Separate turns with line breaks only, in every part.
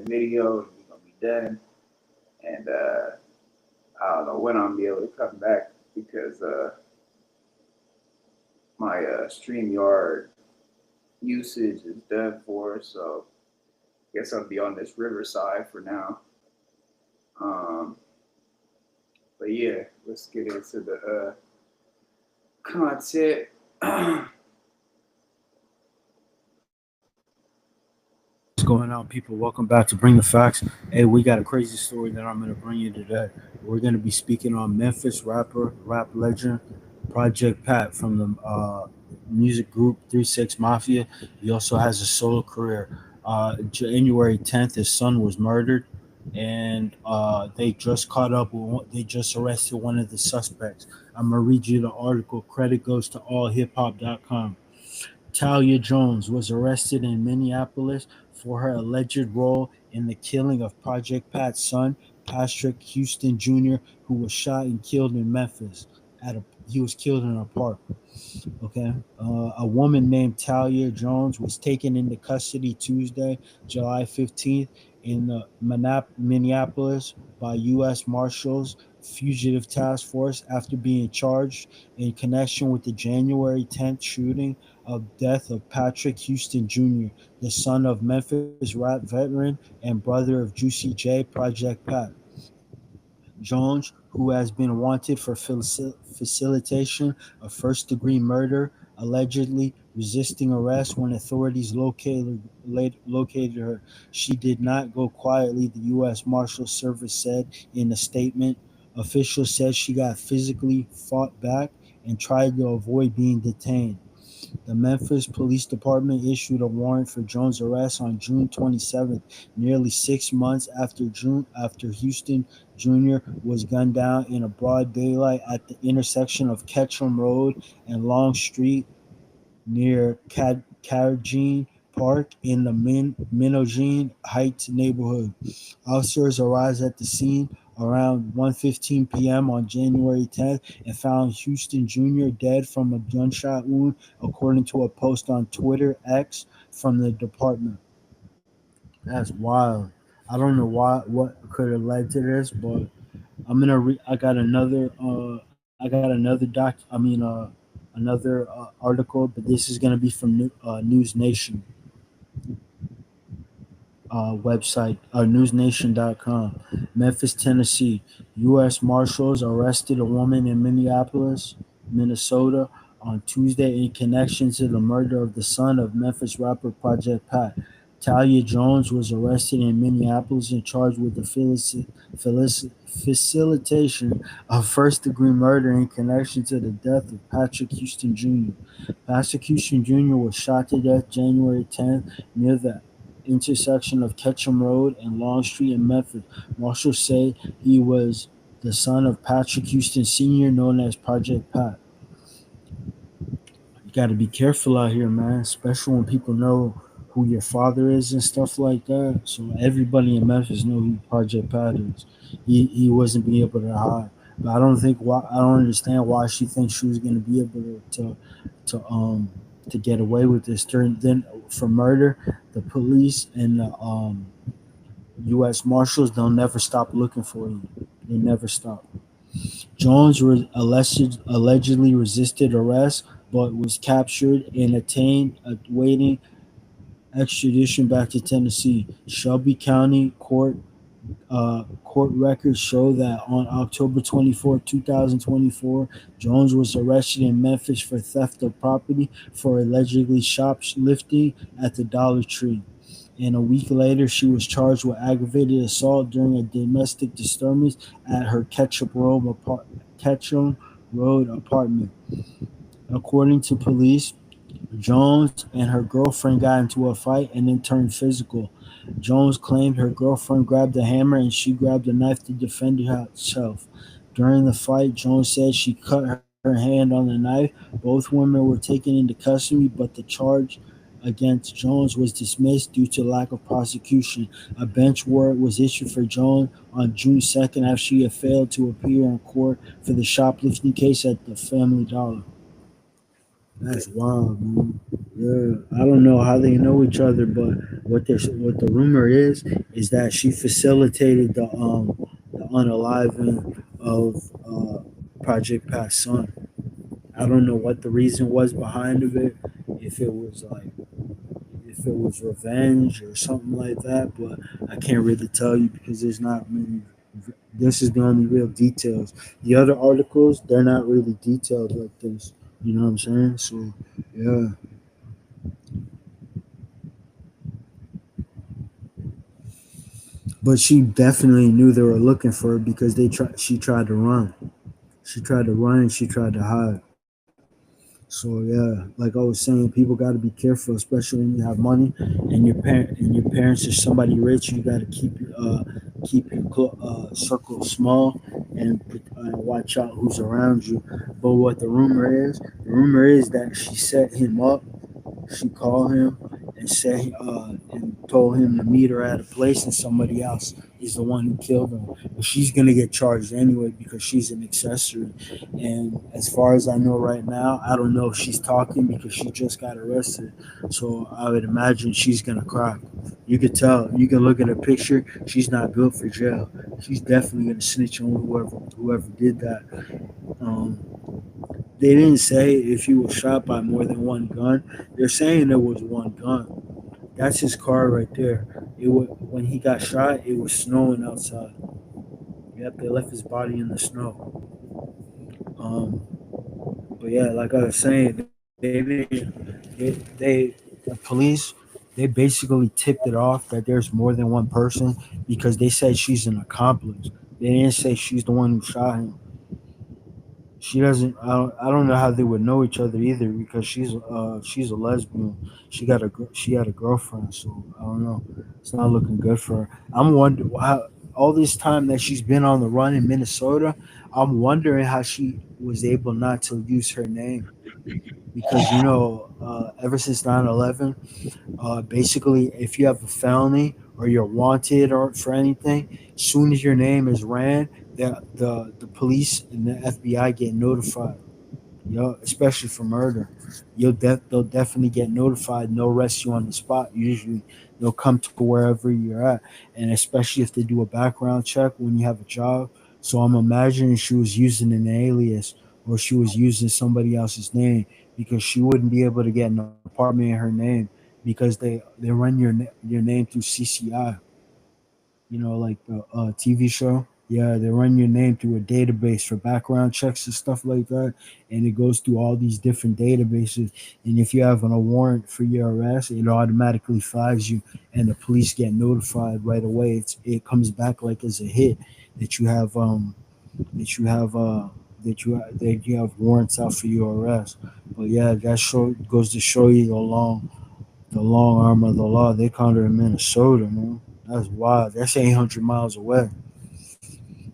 video, and we're gonna be done. And I don't know when I'm gonna be able to come back because my StreamYard usage is done for. So I guess I'll be on this Riverside for now. Um, but yeah, let's get into the content.
What's going on, people? Welcome back to Bring the Facts. Hey, we got a crazy story that I'm going to bring you today. We're going to be speaking on Memphis rap legend, Project Pat from the music group 3 6 Mafia. He also has a solo career. January 10th, his son was murdered, and they just caught up. They just arrested one of the suspects. I'm going to read you the article. Credit goes to allhiphop.com. Talia Jones was arrested in Minneapolis for her alleged role in the killing of Project Pat's son, Patrick Houston Jr., who was shot and killed in Memphis. He was killed in a park. Okay. A woman named Talia Jones was taken into custody Tuesday, July 15th, in Minneapolis by U.S. Marshals Fugitive Task Force after being charged in connection with the January 10th shooting of death of Patrick Houston Jr., the son of Memphis rap veteran and brother of Juicy J, Project Pat. Jones, who has been wanted for facilitation of first-degree murder, allegedly resisting arrest when authorities located her. She did not go quietly, the U.S. Marshal Service said in a statement. Officials said she got physically fought back and tried to avoid being detained. The Memphis Police Department issued a warrant for Jones' arrest on June 27th, nearly 6 months after Houston Jr. was gunned down in a broad daylight at the intersection of Ketchum Road and Long Street near Carnegie Park in the Minogene Heights neighborhood. Officers arrived at the scene around 1:15 p.m. on January 10th and found Houston Jr. dead from a gunshot wound, according to a post on Twitter X from the department. That's wild. I don't know what could have led to this, but I'm gonna. I got another. I got another another article, but this is gonna be from News Nation website, newsnation.com. Memphis, Tennessee. U.S. Marshals arrested a woman in Minneapolis, Minnesota on Tuesday in connection to the murder of the son of Memphis rapper Project Pat. Talia Jones was arrested in Minneapolis and charged with the facilitation of first-degree murder in connection to the death of Patrick Houston Jr. Patrick Houston Jr. was shot to death January 10th near the intersection of Ketchum Road and Long Street in Memphis. Marshals say he was the son of Patrick Houston Sr., known as Project Pat. You got to be careful out here, man, especially when people know who your father is and stuff like that. So everybody in Memphis know who Project Pat is. He wasn't being able to hide. But I don't understand why she thinks she was going to be able to get away with this. Then for murder, the police and the U.S. Marshals, they'll never stop looking for you. They never stop. Jones allegedly resisted arrest, but was captured and detained, awaiting extradition back to Tennessee. Shelby County court records show that on October 24, 2024, Jones was arrested in Memphis for theft of property for allegedly shoplifting at the Dollar Tree. And a week later, she was charged with aggravated assault during a domestic disturbance at her Ketchum Road apartment. According to police, Jones and her girlfriend got into a fight and then turned physical. Jones claimed her girlfriend grabbed a hammer and she grabbed a knife to defend herself. During the fight, Jones said she cut her hand on the knife. Both women were taken into custody, but the charge against Jones was dismissed due to lack of prosecution. A bench warrant was issued for Jones on June 2nd after she had failed to appear in court for the shoplifting case at the Family Dollar. That's wild, man. Yeah, I don't know how they know each other, but what the rumor is that she facilitated the unaliving of Project Pat's son. I don't know what the reason was behind of it, if it was like if it was revenge or something like that, but I can't really tell you because there's not many. This is the only real details. The other articles, they're not really detailed like this. You know what I'm saying? So, yeah. But she definitely knew they were looking for her because they tried. She tried to run. She tried to run and she tried to hide. So yeah, like I was saying, people got to be careful, especially when you have money and your parents are somebody rich. You got to keep your circle small and watch out who's around you. But what the rumor is that she set him up. She called him and said and told him to meet her at a place, and somebody else is the one who killed him. But she's gonna get charged anyway because she's an accessory. And as far as I know right now, I don't know if she's talking because she just got arrested. So I would imagine she's gonna cry. You could tell. You can look at her picture. She's not built for jail. She's definitely gonna snitch on whoever did that. Um, they didn't say if he was shot by more than one gun. They're saying there was one gun. That's his car right there. When he got shot, it was snowing outside. Yep, they left his body in the snow. Um, but yeah, like I was saying, the police, they basically tipped it off that there's more than one person because they said she's an accomplice. They didn't say she's the one who shot him. She doesn't. I don't know how they would know each other either because she's a lesbian. She had a girlfriend, so I don't know. It's not looking good for her. I'm wondering how all this time that she's been on the run in Minnesota. I'm wondering how she was able not to use her name because ever since 9/11, basically if you have a felony or you're wanted or for anything, soon as your name is ran, the police and the FBI get notified. Especially for murder, they'll definitely get notified and they'll arrest you on the spot. Usually, they'll come to wherever you're at, and especially if they do a background check when you have a job. So I'm imagining she was using an alias or she was using somebody else's name because she wouldn't be able to get an apartment in her name because they run your name through CCI, like the TV show. Yeah, they run your name through a database for background checks and stuff like that, and it goes through all these different databases. And if you have a warrant for your arrest, it automatically flags you, and the police get notified right away. It comes back like as a hit that you have that you have that you have warrants out for your arrest. But yeah, that show goes to show you the long arm of the law. They caught her in Minnesota, man. That's wild. That's 800 miles away.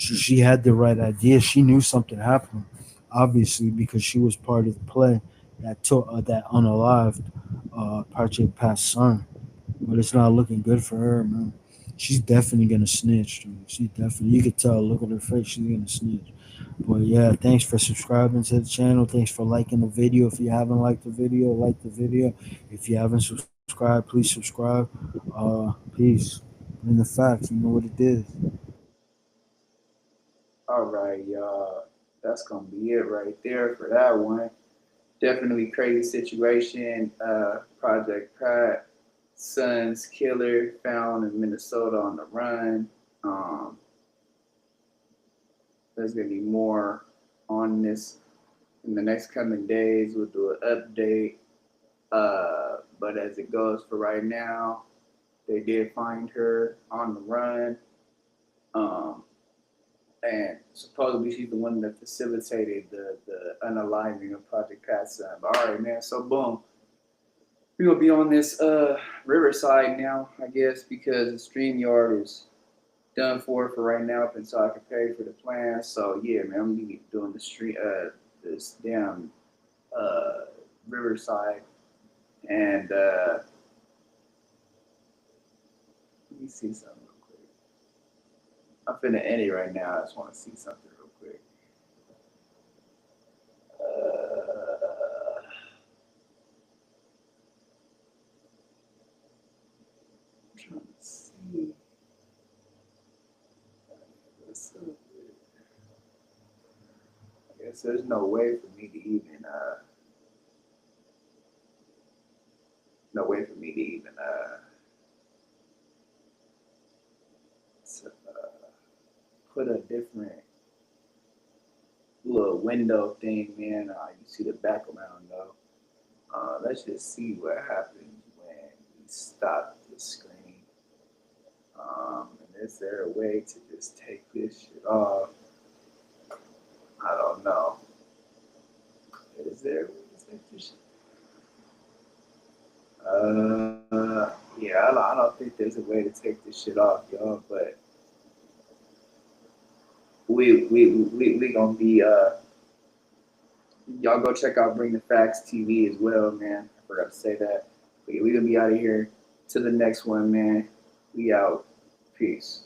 So she had the right idea. She knew something happened, obviously, because she was part of the play that took that unalived Project Pat's son. But it's not looking good for her, man. She's definitely gonna snitch, dude. She definitely. You could tell. Look at her face. She's gonna snitch. But yeah, thanks for subscribing to the channel. Thanks for liking the video. If you haven't liked the video, like the video. If you haven't subscribed, please subscribe. Peace. And the facts, you know what it is.
All right, y'all. That's gonna be it right there for that one. Definitely crazy situation. Project Pat, son's killer found in Minnesota on the run. There's gonna be more on this in the next coming days. We'll do an update. But as it goes for right now, they did find her on the run. Um, and supposedly she's the one that facilitated the unaliving of Project Pat's son. But all right, man. So boom, we will be on this Riverside now, I guess, because the StreamYard is done for right now up until I can pay for the plan. So yeah, man, I'm gonna be doing the street this damn uh Riverside and let me see something real quick. I'm finna end it right now. I just want to see something real quick. Uh, Cause there's no way for me to even no way for me to even put a different little window thing, man. You see the background though. Let's just see what happens when we stop the screen. And is there a way to just take this shit off? I don't know. Is there a way to take this shit? Yeah, I don't think there's a way to take this shit off, y'all. But we gonna be y'all go check out Bring the Facts TV as well, man. I forgot to say that. But yeah, we gonna be out of here. To the next one, man. We out. Peace.